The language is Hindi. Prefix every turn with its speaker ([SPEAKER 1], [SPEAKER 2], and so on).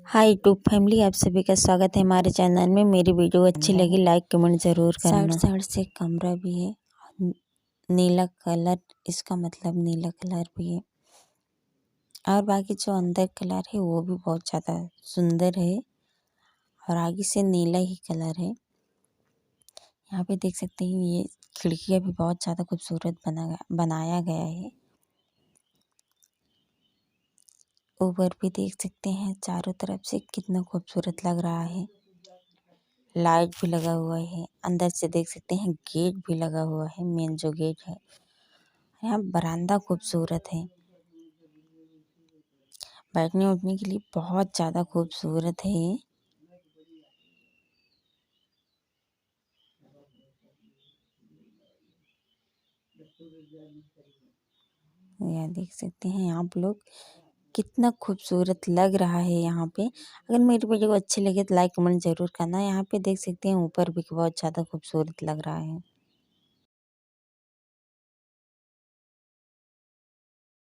[SPEAKER 1] हाय यूट्यूब फैमिली, आप सभी का स्वागत है हमारे चैनल में। मेरी वीडियो अच्छी लगी लाइक कमेंट ज़रूर करना। साइड से कमरा भी है, नीला कलर, इसका मतलब नीला कलर भी है। और बाकी जो अंदर कलर है वो भी बहुत ज़्यादा सुंदर है और आगे से नीला ही कलर है। यहाँ पे देख सकते हैं ये खिड़कियाँ भी बहुत ज़्यादा खूबसूरत बनाया गया है। ऊपर भी देख सकते हैं चारों तरफ से कितना खूबसूरत लग रहा है। लाइट भी लगा हुआ है। अंदर से देख सकते हैं गेट भी लगा हुआ है, मेन जो गेट है। यहाँ बरामदा खूबसूरत है, बैठने उठने के लिए बहुत ज़्यादा खूबसूरत है। यह देख सकते हैं आप लोग कितना खूबसूरत लग रहा है यहाँ पे। अगर मेरी वीडियो अच्छी लगे तो लाइक कमेंट ज़रूर करना। यहाँ पे देख सकते हैं ऊपर भी बहुत ज़्यादा खूबसूरत लग रहा है।